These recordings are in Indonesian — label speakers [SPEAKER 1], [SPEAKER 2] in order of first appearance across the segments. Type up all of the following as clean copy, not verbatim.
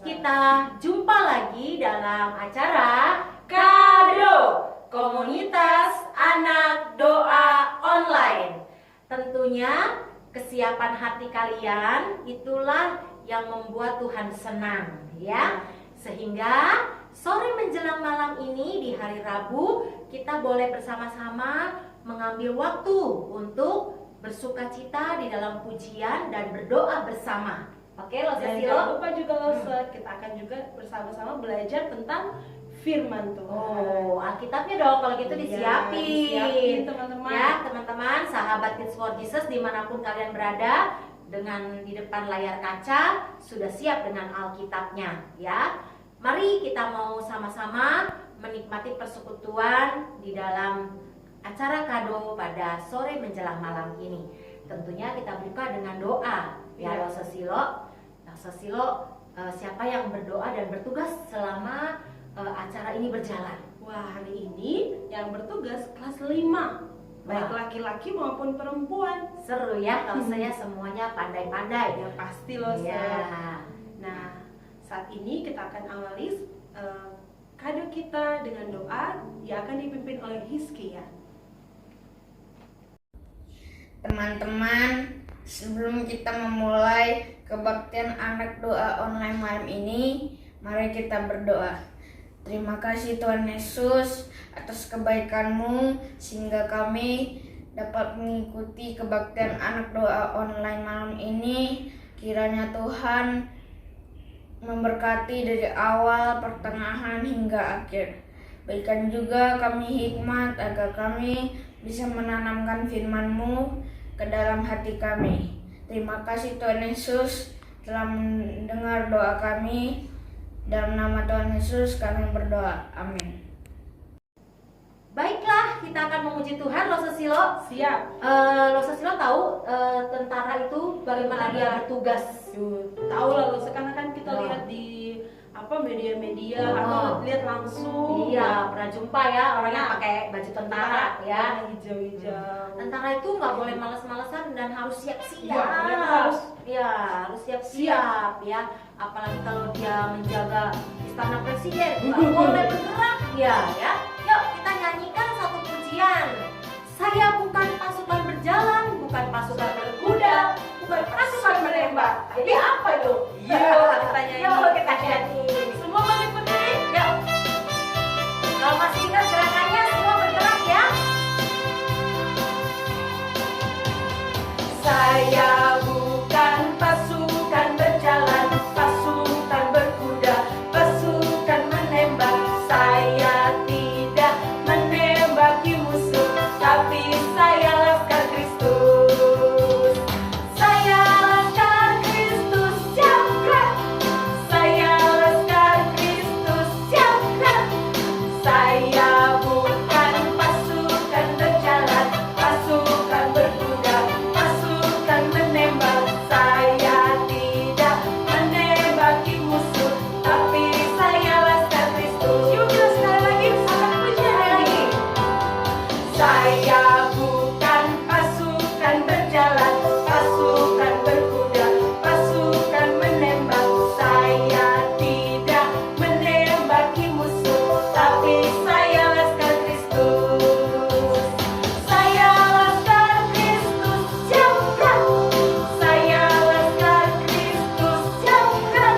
[SPEAKER 1] kita jumpa lagi dalam acara Kado Komunitas Anak Doa Online. Tentunya kesiapan hati kalian itulah yang membuat Tuhan senang, ya. Sehingga sore menjelang malam ini di hari Rabu kita boleh bersama-sama mengambil waktu untuk bersukacita di dalam pujian dan berdoa bersama. Oke, Lo
[SPEAKER 2] Dan
[SPEAKER 1] Sesilo?
[SPEAKER 2] jangan lupa juga kita akan juga bersama-sama belajar tentang firman Tuhan.
[SPEAKER 1] Oh, Alkitabnya dong kalau gitu disiapin.
[SPEAKER 2] Teman-teman.
[SPEAKER 1] Ya, teman-teman, sahabat Kids for Jesus dimanapun kalian berada, dengan di depan layar kaca sudah siap dengan Alkitabnya, ya. Mari kita mau sama-sama menikmati persekutuan di dalam acara kado pada sore menjelang malam ini. Tentunya kita buka dengan doa, ya, Lo Sesilo. Siapa yang berdoa dan bertugas selama acara ini berjalan?
[SPEAKER 2] Wah, hari ini yang bertugas kelas 5, baik laki-laki maupun perempuan.
[SPEAKER 1] Seru ya kalau saya semuanya pandai-pandai.
[SPEAKER 2] Ya pasti loh.
[SPEAKER 1] Ya.
[SPEAKER 2] Nah, saat ini kita akan awali kado kita dengan doa yang akan dipimpin oleh Hizkia.
[SPEAKER 3] Teman-teman, sebelum kita memulai kebaktian anak doa online malam ini, mari kita berdoa. Terima kasih Tuhan Yesus atas kebaikan-Mu sehingga kami dapat mengikuti kebaktian anak doa online malam ini. Kiranya Tuhan memberkati dari awal, pertengahan hingga akhir. Berikan juga kami hikmat agar kami bisa menanamkan firman-Mu ke dalam hati kami. Terima kasih Tuhan Yesus telah mendengar doa kami. Dalam nama Tuhan Yesus kami berdoa. Amin.
[SPEAKER 1] Baiklah, kita akan memuji Tuhan. Lo Sesilo,
[SPEAKER 2] Siap.
[SPEAKER 1] Lo Sesilo tahu tentara itu bagaimana dia bertugas?
[SPEAKER 2] Tahu lah, sekarang kan kita lihat di media-media atau lihat langsung.
[SPEAKER 1] Iya, pernah jumpa ya orang yang pakai baju tentara, ya.
[SPEAKER 2] Hijau-hijau.
[SPEAKER 1] Tentara itu nggak boleh males-malesan dan harus siap-siap.
[SPEAKER 2] Iya, mereka
[SPEAKER 1] harus siap-siap, ya. Apalagi kalau dia menjaga istana presiden, nggak boleh bergerak dia, ya. Yuk kita nyanyikan satu pujian. Saya bukan pasukan berjalan, bukan pasukan berkuda, bukan pasukan menembak. Jadi apa itu?
[SPEAKER 2] Yuk kita nyanyi.
[SPEAKER 1] Yuk kita nyanyi. Semua balik berdiri. Yuk. Kalau masih ingat gerakannya, semua bergerak ya.
[SPEAKER 2] Saya bukan pasukan berjalan, pasukan berkuda, pasukan menembak. Saya tidak menembaki musuh, tapi saya laskar Kristus. Saya laskar Kristus jangkrak. Saya laskar Kristus jangkrak. Saya bukan pasukan berjalan, pasukan berkuda, pasukan menembak. Saya tidak menembaki musuh, tapi saya laskar Kristus. Juga sekali lagi, lagi. Saya bukan pasukan berjalan, pasukan berkuda, pasukan menembak. Saya tidak menembaki musuh, tapi saya laskar Kristus. Saya laskar Kristus jangkrak. Saya laskar Kristus jangkrak.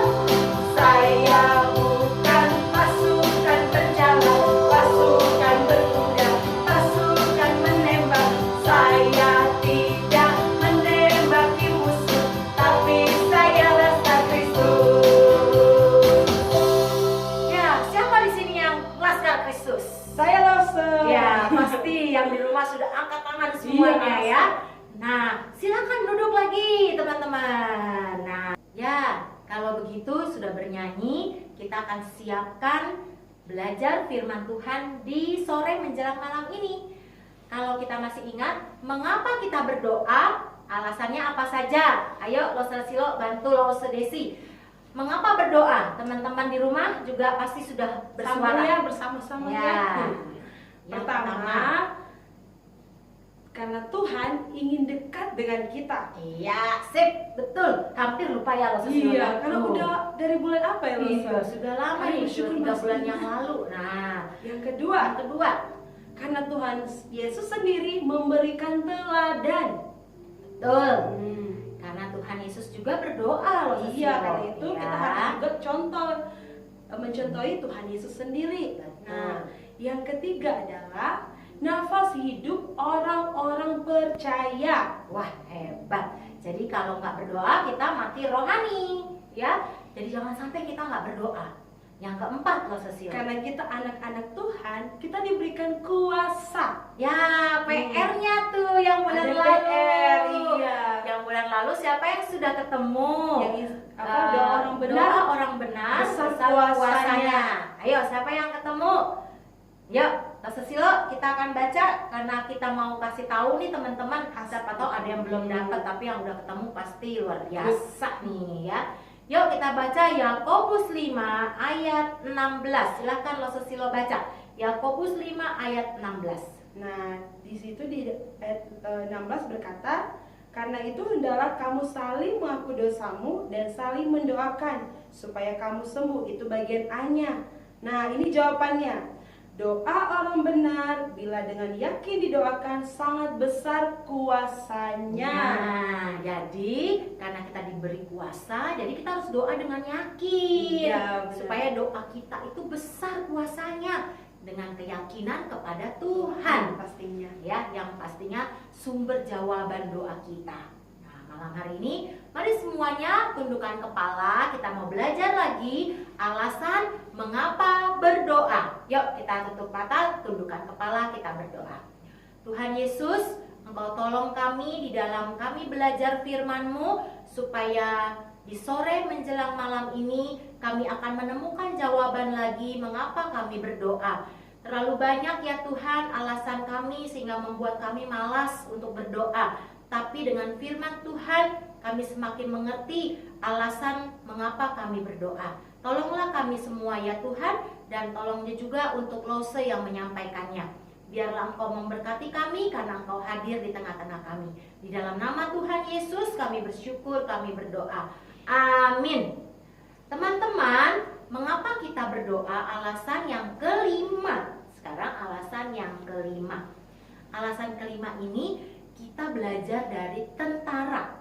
[SPEAKER 2] Saya bukan pasukan berjalan, pasukan berkuda, pasukan menembak. Saya tidak menembaki musuh, tapi saya laskar Kristus.
[SPEAKER 1] Ya, siapa di sini yang laskar Kristus?
[SPEAKER 2] Saya laskar.
[SPEAKER 1] Ya, pasti yang di rumah sudah angkat tangan semuanya,
[SPEAKER 2] Iya,
[SPEAKER 1] ya. Nah, silakan duduk lagi teman-teman. Nah, ya, kalau begitu sudah bernyanyi, kita akan siapkan belajar firman Tuhan di sore menjelang malam ini. Kalau kita masih ingat, mengapa kita berdoa? Alasannya apa saja? Ayo, Lo Sesilo bantu Lo Sedesi. Mengapa berdoa? Teman-teman di rumah juga pasti sudah bersuara.
[SPEAKER 2] Bersama-sama
[SPEAKER 1] Ya.
[SPEAKER 2] Pertama, Karena Tuhan ingin dekat dengan kita.
[SPEAKER 1] Iya, sip, betul. Hampir lupa ya lo Susilo.
[SPEAKER 2] Iya, karena udah dari bulan apa ya lo?
[SPEAKER 1] Iya, sudah lama nih,
[SPEAKER 2] Bersyukur
[SPEAKER 1] 3 bulan
[SPEAKER 2] masih
[SPEAKER 1] yang
[SPEAKER 2] ingat.
[SPEAKER 1] lalu. Nah,
[SPEAKER 2] Yang kedua, karena Tuhan Yesus sendiri memberikan teladan.
[SPEAKER 1] betul. Karena Tuhan Yesus juga berdoa loh Susilo.
[SPEAKER 2] Iya, karena itu
[SPEAKER 1] Ya.
[SPEAKER 2] kita harus juga mencontohi Tuhan Yesus sendiri. Nah, yang ketiga adalah nafas hidup orang-orang percaya.
[SPEAKER 1] Wah, hebat. Jadi kalau nggak berdoa kita mati rohani, ya. Jadi jangan sampai kita nggak berdoa. Yang keempat loh Susilo.
[SPEAKER 2] Karena kita anak-anak Tuhan, kita diberikan kuasa.
[SPEAKER 1] Ya, PR-nya tuh yang bulan
[SPEAKER 2] Ada
[SPEAKER 1] lalu.
[SPEAKER 2] PR, iya.
[SPEAKER 1] Yang bulan lalu siapa yang sudah ketemu?
[SPEAKER 2] Doa orang benar,
[SPEAKER 1] doa orang benar
[SPEAKER 2] besar
[SPEAKER 1] besar
[SPEAKER 2] kuasanya.
[SPEAKER 1] kuasanya. Ayo, siapa yang ketemu? Yuk, Mas Susilo, kita akan baca karena kita mau kasih tahu nih teman-teman. Siapa tahu ada yang belum dapat, tapi yang udah ketemu pasti luar biasa nih ya. Yuk kita baca Yakobus 5 ayat 16. Silahkan Lo Susilo baca. Yakobus 5 ayat 16.
[SPEAKER 2] Nah, di situ di ayat 16 berkata, karena itu hendaklah kamu saling mengaku dosamu dan saling mendoakan supaya kamu sembuh. Itu bagian A-nya. Nah, ini jawabannya. Doa orang benar bila dengan yakin didoakan sangat besar kuasanya.
[SPEAKER 1] Nah, jadi karena kita diberi kuasa, jadi kita harus doa dengan yakin.
[SPEAKER 2] Iya, benar.
[SPEAKER 1] Supaya doa kita itu besar kuasanya dengan keyakinan kepada Tuhan.
[SPEAKER 2] Pastinya.
[SPEAKER 1] Ya, yang pastinya sumber jawaban doa kita. Nah, malam hari ini mari semuanya tundukkan kepala, kita mau belajar lagi alasan mengapa berdoa. Yuk kita tutup mata, tundukkan kepala, kita berdoa. Tuhan Yesus, Engkau tolong kami di dalam kami belajar firman-Mu supaya di sore menjelang malam ini kami akan menemukan jawaban lagi mengapa kami berdoa. Terlalu banyak ya Tuhan alasan kami sehingga membuat kami malas untuk berdoa. Tapi dengan firman Tuhan kami semakin mengerti alasan mengapa kami berdoa. Tolonglah kami semua ya Tuhan, dan tolongnya juga untuk Lose yang menyampaikannya. Biarlah Engkau memberkati kami karena Engkau hadir di tengah-tengah kami. Di dalam nama Tuhan Yesus kami bersyukur, kami berdoa. Amin. Teman-teman, mengapa kita berdoa? Alasan yang kelima. Sekarang alasan yang kelima. Alasan kelima ini kita belajar dari tentara.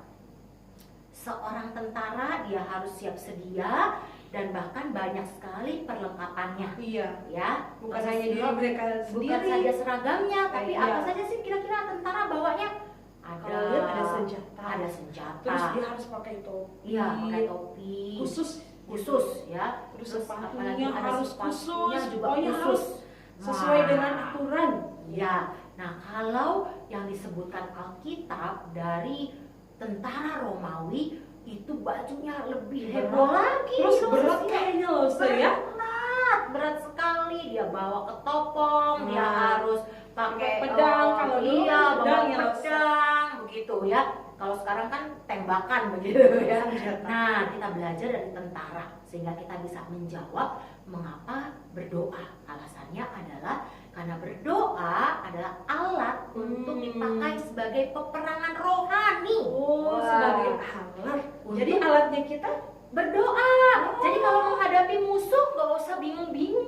[SPEAKER 1] Seorang tentara dia harus siap sedia dan bahkan banyak sekali perlengkapannya.
[SPEAKER 2] Iya.
[SPEAKER 1] Ya,
[SPEAKER 2] Bukan hanya diri mereka
[SPEAKER 1] bukan
[SPEAKER 2] sendiri.
[SPEAKER 1] saja seragamnya, tapi
[SPEAKER 2] Iya.
[SPEAKER 1] apa saja sih kira-kira tentara bawanya?
[SPEAKER 2] Kalau lihat ada senjata.
[SPEAKER 1] Ada senjata.
[SPEAKER 2] Terus dia harus pakai topi.
[SPEAKER 1] Iya, pakai topi.
[SPEAKER 2] Khusus
[SPEAKER 1] ya.
[SPEAKER 2] Terus
[SPEAKER 1] apalagi
[SPEAKER 2] sepatunya
[SPEAKER 1] ada
[SPEAKER 2] harus
[SPEAKER 1] sepatunya
[SPEAKER 2] khusus.
[SPEAKER 1] juga
[SPEAKER 2] Pokoknya
[SPEAKER 1] khusus.
[SPEAKER 2] harus sesuai
[SPEAKER 1] Nah,
[SPEAKER 2] dengan aturan.
[SPEAKER 1] Ya, nah kalau yang disebutkan Alkitab dari tentara Romawi itu bajunya lebih heboh lagi.
[SPEAKER 2] Terus
[SPEAKER 1] loh,
[SPEAKER 2] berat
[SPEAKER 1] Sofia.
[SPEAKER 2] kayaknya loh, ya.
[SPEAKER 1] Berat sekali. Dia bawa ketopong, dia
[SPEAKER 2] Nah,
[SPEAKER 1] harus pakai
[SPEAKER 2] pedang. Kalau dulu
[SPEAKER 1] iya,
[SPEAKER 2] kan
[SPEAKER 1] bawa
[SPEAKER 2] pedang ya,
[SPEAKER 1] pedang begitu ya. Kalau sekarang kan tembakan begitu ya.
[SPEAKER 2] Senjata.
[SPEAKER 1] Nah, kita belajar dari tentara sehingga kita bisa menjawab mengapa berdoa. Alasannya adalah karena berdoa adalah alat untuk dipakai sebagai peperangan rohani.
[SPEAKER 2] Oh,
[SPEAKER 1] Wah.
[SPEAKER 2] sebagai alat.
[SPEAKER 1] Untuk
[SPEAKER 2] Jadi alatnya kita
[SPEAKER 1] berdoa. Jadi kalau menghadapi musuh gak usah bingung-bingung.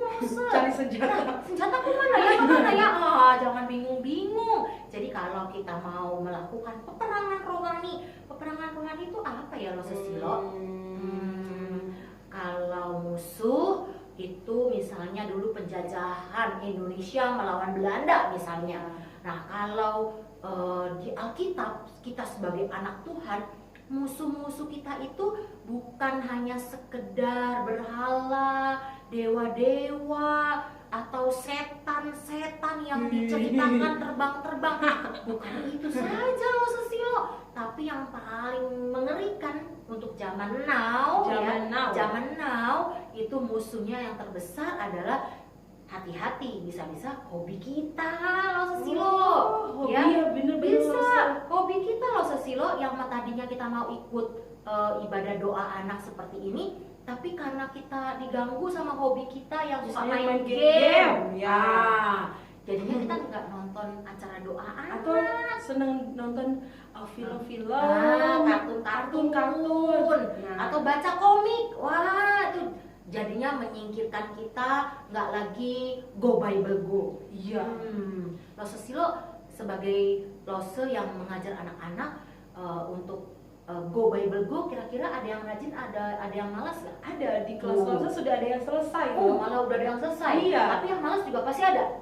[SPEAKER 2] cari senjata.
[SPEAKER 1] Senjataku mana ya? Kemana ya? Ah, jangan bingung-bingung. Jadi kalau kita mau melakukan peperangan rohani itu apa ya lo Susilo? Kalau musuh itu misalnya dulu penjajahan Indonesia melawan Belanda misalnya. Nah kalau di Alkitab kita sebagai anak Tuhan, musuh-musuh kita itu bukan hanya sekedar berhala, dewa-dewa atau setan-setan yang diceritakan terbang-terbang. Bukan itu saja loh Susilo, tapi yang paling mengerikan untuk zaman now, zaman now itu musuhnya yang terbesar adalah hati-hati, bisa-bisa hobi kita loh Susilo.
[SPEAKER 2] Hobi ya, bener-bener
[SPEAKER 1] bisa hobi kita loh Susilo, yang tadinya kita mau ikut ibadah doa anak seperti ini, tapi karena kita diganggu sama hobi kita yang suka
[SPEAKER 2] Misalnya
[SPEAKER 1] main
[SPEAKER 2] main
[SPEAKER 1] game.
[SPEAKER 2] game, ya.
[SPEAKER 1] Nah, Jadinya kita nggak nonton acara doa
[SPEAKER 2] Atau seneng nonton film-film,
[SPEAKER 1] kartun-kartun,
[SPEAKER 2] Nah,
[SPEAKER 1] atau baca komik. Wah, itu jadinya menyingkirkan kita, nggak lagi go Bible go.
[SPEAKER 2] iya.
[SPEAKER 1] Lose Silo sebagai lose yang mengajar anak-anak untuk go Bible go, kira-kira ada yang rajin, ada yang malas nggak?
[SPEAKER 2] Ada di kelas-kelasnya sudah ada yang selesai.
[SPEAKER 1] Oh, malah udah ada yang selesai.
[SPEAKER 2] Iya.
[SPEAKER 1] Tapi yang malas juga pasti ada.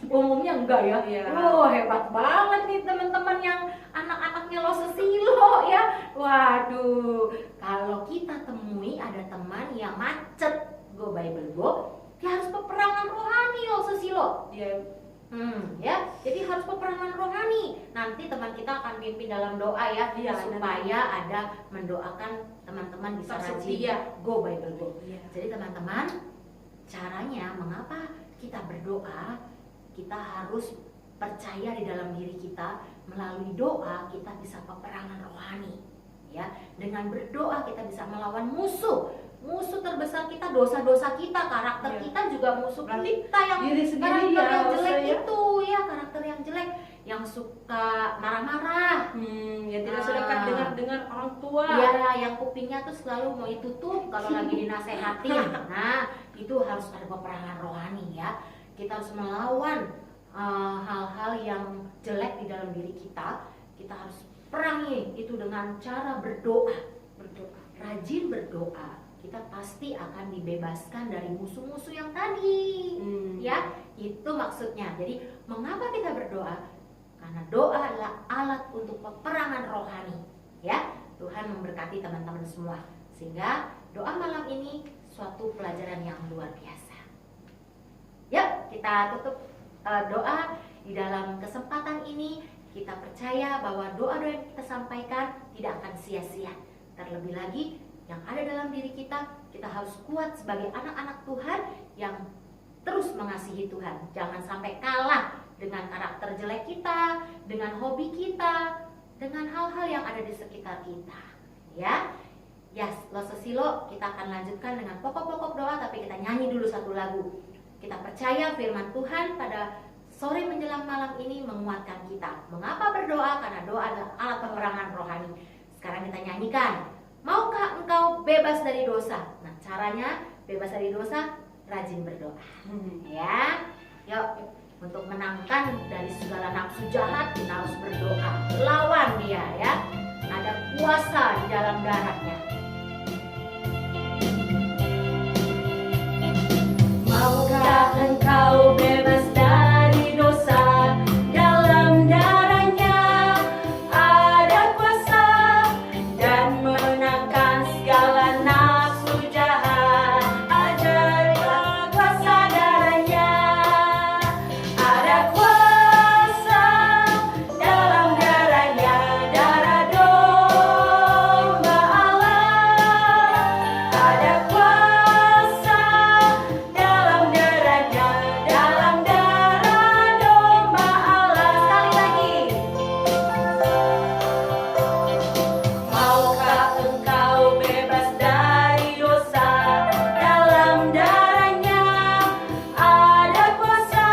[SPEAKER 1] Umumnya enggak ya.
[SPEAKER 2] Iya.
[SPEAKER 1] Oh, hebat banget nih teman-teman yang anak-anaknya Lose Silo ya. Waduh, kalau kita temui ada teman yang macet go Bible go, dia harus peperangan rohani Lose Silo.
[SPEAKER 2] Dia
[SPEAKER 1] Ya, jadi harus peperangan rohani. Nanti teman kita akan pimpin dalam doa ya,
[SPEAKER 2] Iya,
[SPEAKER 1] supaya ada mendoakan teman-teman bisa rajin
[SPEAKER 2] setia.
[SPEAKER 1] go Bible go.
[SPEAKER 2] Iya.
[SPEAKER 1] Jadi teman-teman, caranya mengapa kita berdoa, kita harus percaya di dalam diri kita. Melalui doa kita bisa peperangan rohani. Ya, dengan berdoa kita bisa melawan musuh. Musuh terbesar kita, dosa-dosa kita, karakter
[SPEAKER 2] Iya.
[SPEAKER 1] kita juga musuh
[SPEAKER 2] Berarti
[SPEAKER 1] kita yang
[SPEAKER 2] diri sendiri
[SPEAKER 1] karakter
[SPEAKER 2] ya,
[SPEAKER 1] yang jelek
[SPEAKER 2] maksudnya.
[SPEAKER 1] itu ya, karakter yang jelek, yang suka marah-marah.
[SPEAKER 2] yang tidak sedekat dengar orang tua.
[SPEAKER 1] Iya, yang kupingnya tuh selalu mau ditutup kalau lagi dinasehatin. Nah, itu harus ada peperangan rohani ya. Kita harus melawan hal-hal yang jelek di dalam diri kita. Kita harus perangi itu dengan cara berdoa. Rajin berdoa. Kita pasti akan dibebaskan dari musuh-musuh yang tadi. Ya, itu maksudnya. Jadi, mengapa kita berdoa? Karena doa adalah alat untuk peperangan rohani. Ya, Tuhan memberkati teman-teman semua. Sehingga doa malam ini suatu pelajaran yang luar biasa. Yuk, kita tutup doa di dalam kesempatan ini. Kita percaya bahwa doa-doa yang kita sampaikan tidak akan sia-sia. Terlebih lagi, yang ada dalam diri kita harus kuat sebagai anak-anak Tuhan yang terus mengasihi Tuhan. Jangan sampai kalah dengan karakter jelek kita, dengan hobi kita, dengan hal-hal yang ada di sekitar kita. Ya, Lose Silo kita akan lanjutkan dengan pokok-pokok doa, tapi kita nyanyi dulu satu lagu. Kita percaya firman Tuhan pada sore menjelang malam ini menguatkan kita. Mengapa berdoa? Karena doa adalah alat peperangan rohani. Sekarang kita nyanyikan. Maukah engkau bebas dari dosa? Nah, caranya bebas dari dosa, rajin berdoa. Ya, yuk, untuk menangkan dari segala nafsu jahat kita harus berdoa. Lawan dia ya. Ada kuasa di dalam darahnya. Maukah engkau bebas dari dosa? Dalam darahnya ada kuasa dan menangkan segala nafsu jahat. Ajaiblah kuasa darahnya. Ada kuasa dalam darahnya, darah domba Allah. Ada kuasa dalam darahnya, dalam darah domba Allah. Sekali lagi. Maukah engkau bebas dari dosa? Dalam darahnya ada kuasa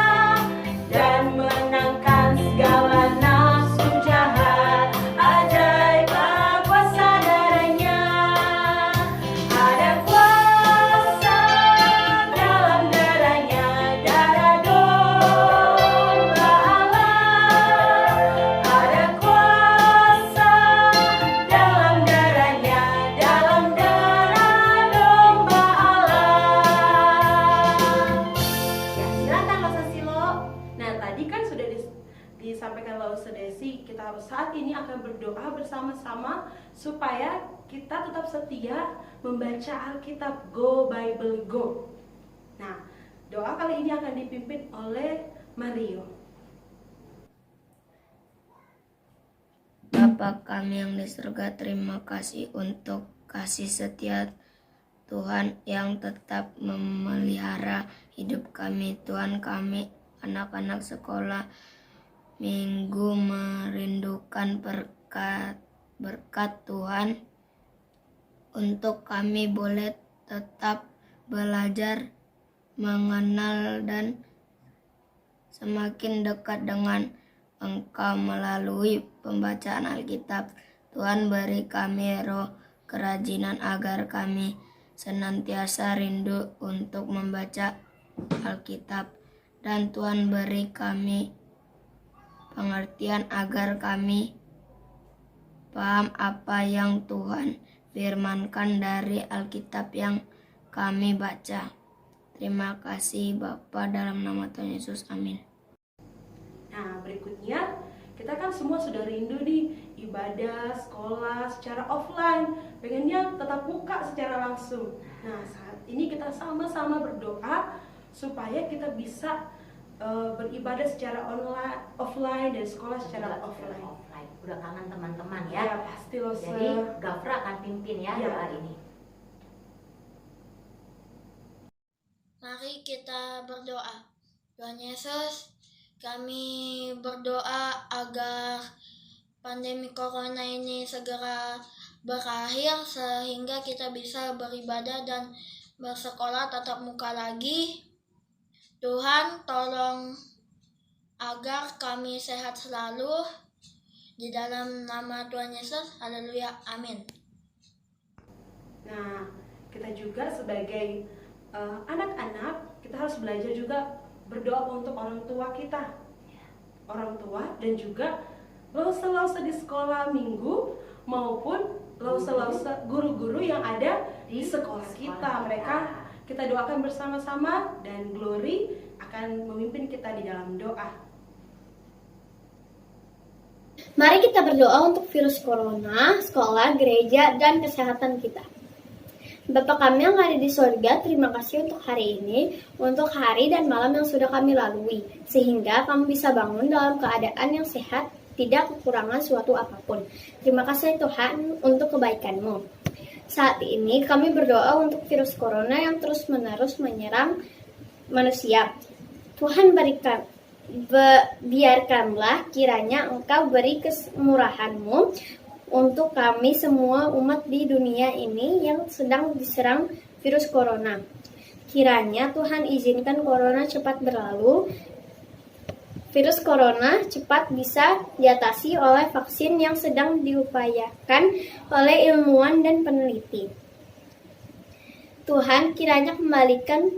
[SPEAKER 1] dan menangkan segala nafsu jahat. Ajaiblah kuasa darahnya. Ada kuasa dalam darahnya, darah domba Allah. Ada kuasa dalam darahnya, dalam darah domba Allah. Ya, silakan Lose Silo.
[SPEAKER 2] Nah, tadi kan sudah disampaikan Lause Desi, kita harus saat ini akan berdoa bersama-sama supaya kita tetap setia membaca Alkitab. Go Bible Go. Nah, doa kali ini akan dipimpin oleh Mario.
[SPEAKER 3] Bapa kami yang di surga, terima kasih untuk kasih setia Tuhan yang tetap memelihara hidup kami. Tuhan, kami anak-anak sekolah minggu merindukan berkat Tuhan untuk kami boleh tetap belajar mengenal dan semakin dekat dengan Engkau melalui pembacaan Alkitab. Tuhan, beri kami roh kerajinan agar kami senantiasa rindu untuk membaca Alkitab. Dan Tuhan, beri kami pengertian agar kami paham apa yang Tuhan firmankan dari Alkitab yang kami baca. Terima kasih Bapa, dalam nama Tuhan Yesus, amin.
[SPEAKER 2] Nah, berikutnya kita kan semua sudah rindu nih ibadah, sekolah secara offline, pengennya tetap muka secara langsung. Nah, saat ini kita sama-sama berdoa supaya kita bisa beribadah secara online, offline, dan sekolah secara offline.
[SPEAKER 1] Udah kangen teman-teman ya?
[SPEAKER 2] Ya, pasti loh.
[SPEAKER 1] Jadi Gafra akan pimpin ya doa ini.
[SPEAKER 3] Mari kita berdoa. Tuhan Yesus, kami berdoa agar pandemi corona ini segera berakhir sehingga kita bisa beribadah dan bersekolah tatap muka lagi. Tuhan, tolong agar kami sehat selalu. Di dalam nama Tuhan Yesus, haleluya, amin.
[SPEAKER 2] Nah, kita juga sebagai anak-anak, kita harus belajar juga berdoa untuk orang tua kita. Orang tua dan juga lause-lause di sekolah minggu maupun lause-lause guru-guru yang ada di sekolah kita. Mereka kita doakan bersama-sama dan Glory akan memimpin kita di dalam doa.
[SPEAKER 4] Mari kita berdoa untuk virus corona, sekolah, gereja, dan kesehatan kita. Bapa kami yang ada di surga, terima kasih untuk hari ini, untuk hari dan malam yang sudah kami lalui, sehingga kami bisa bangun dalam keadaan yang sehat, tidak kekurangan suatu apapun. Terima kasih Tuhan untuk kebaikan-Mu. Saat ini kami berdoa untuk virus corona yang terus-menerus menyerang manusia. Tuhan biarkanlah kiranya Engkau beri kemurahan-Mu untuk kami semua umat di dunia ini yang sedang diserang virus corona. Kiranya Tuhan izinkan corona cepat berlalu, virus corona cepat bisa diatasi oleh vaksin yang sedang diupayakan oleh ilmuwan dan peneliti. Tuhan, kiranya kembalikan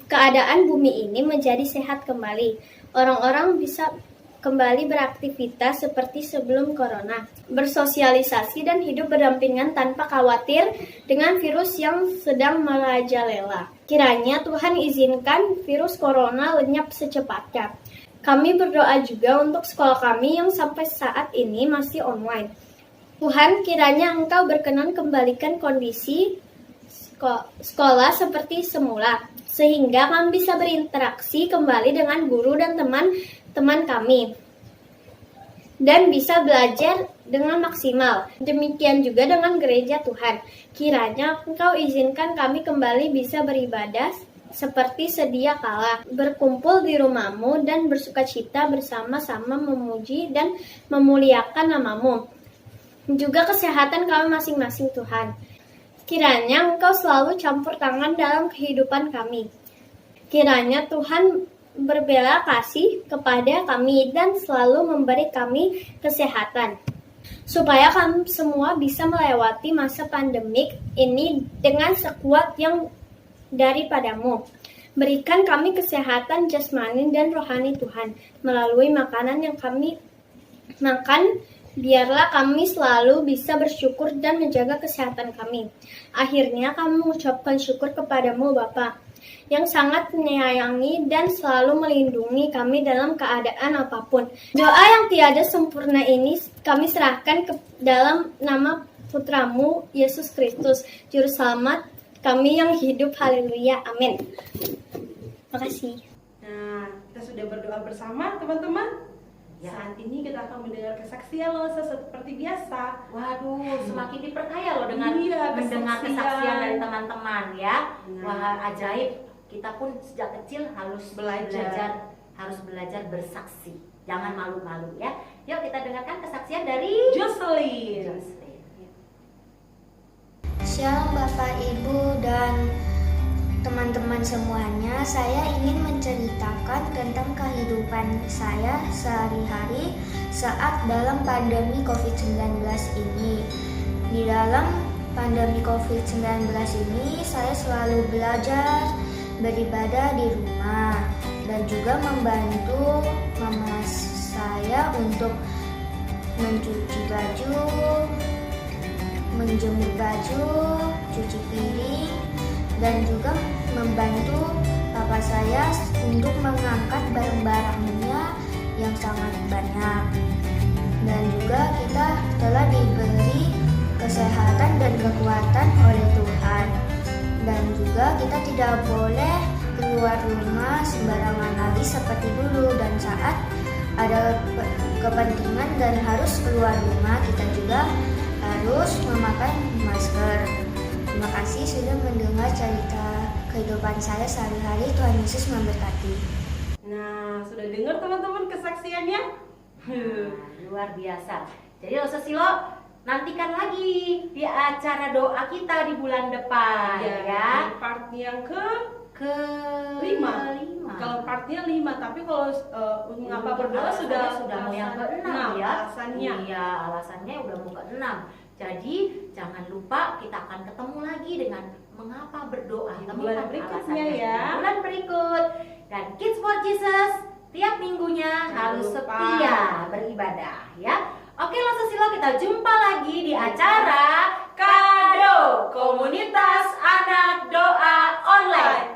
[SPEAKER 4] keadaan bumi ini menjadi sehat kembali. Orang-orang bisa kembali beraktivitas seperti sebelum corona, bersosialisasi dan hidup berdampingan tanpa khawatir dengan virus yang sedang merajalela. Kiranya Tuhan izinkan virus corona lenyap secepatnya. Kami berdoa juga untuk sekolah kami yang sampai saat ini masih online. Tuhan, kiranya Engkau berkenan kembalikan kondisi sekolah seperti semula, sehingga kami bisa berinteraksi kembali dengan guru dan teman-teman kami, dan bisa belajar dengan maksimal. Demikian juga dengan gereja Tuhan. Kiranya Engkau izinkan kami kembali bisa beribadah seperti sedia kala, berkumpul di rumah-Mu dan bersukacita bersama-sama memuji dan memuliakan nama-Mu. Juga kesehatan kami masing-masing Tuhan. Kiranya Engkau selalu campur tangan dalam kehidupan kami. Kiranya Tuhan berbela kasih kepada kami dan selalu memberi kami kesehatan, supaya kami semua bisa melewati masa pandemik ini dengan sekuat yang daripada-Mu. Berikan kami kesehatan jasmani dan rohani Tuhan, melalui makanan yang kami makan. Biarlah kami selalu bisa bersyukur dan menjaga kesehatan kami. Akhirnya kami mengucapkan syukur kepadamu Bapa, yang sangat menyayangi dan selalu melindungi kami dalam keadaan apapun. Doa yang tiada sempurna ini kami serahkan ke dalam nama Putramu Yesus Kristus, Juru Selamat kami yang hidup. Haleluya, amin. Terima kasih.
[SPEAKER 2] Nah, kita sudah berdoa bersama teman-teman.
[SPEAKER 1] Ya.
[SPEAKER 2] Saat ini kita akan mendengar kesaksian loh seperti biasa.
[SPEAKER 1] Waduh, semakin diperkaya loh dengan
[SPEAKER 2] Iya,
[SPEAKER 1] mendengar kesaksian dari teman-teman ya.
[SPEAKER 2] Nah.
[SPEAKER 1] Wah, ajaib. Kita pun sejak kecil harus
[SPEAKER 2] Belajar.
[SPEAKER 1] harus belajar bersaksi. Jangan malu-malu ya. Yuk kita dengarkan kesaksian dari
[SPEAKER 2] Jocelyn.
[SPEAKER 3] Shalom Bapak, Ibu, dan teman-teman
[SPEAKER 5] teman-teman semuanya, saya ingin menceritakan tentang kehidupan saya sehari-hari saat dalam pandemi COVID-19 ini. Di dalam pandemi COVID-19 ini, saya selalu belajar, beribadah di rumah, dan juga membantu mama saya untuk mencuci baju, menjemur baju, cuci piring, dan juga membantu papa saya untuk mengangkat barang-barangnya yang sangat banyak. Dan juga kita telah diberi kesehatan dan kekuatan oleh Tuhan. Dan juga kita tidak boleh keluar rumah sembarangan lagi seperti dulu, dan saat ada kepentingan dan harus keluar rumah, kita juga harus memakai masker. Terima kasih sudah mendengar cerita kehidupan saya sehari-hari. Tuhan Yesus memberkati.
[SPEAKER 2] Nah, sudah dengar teman-teman kesaksiannya?
[SPEAKER 1] Luar biasa. Jadi Silo, nantikan lagi di acara doa kita di bulan depan ya.
[SPEAKER 2] Di part yang
[SPEAKER 1] Ke
[SPEAKER 2] 5. Kalau partnya 5, tapi kalau mengapa berdoa sudah
[SPEAKER 1] mau yang ke-6 ya.
[SPEAKER 2] Alasannya.
[SPEAKER 1] Iya, alasannya udah mau ke-6. Jadi jangan lupa kita akan ketemu lagi dengan mengapa berdoa
[SPEAKER 2] Di bulan berikutnya ya.
[SPEAKER 1] Di bulan berikut. Dan Kids for Jesus tiap minggunya harus
[SPEAKER 2] lupa
[SPEAKER 1] setia beribadah ya. Oke, Silo, kita jumpa lagi di acara Kado Komunitas Anak Doa Online.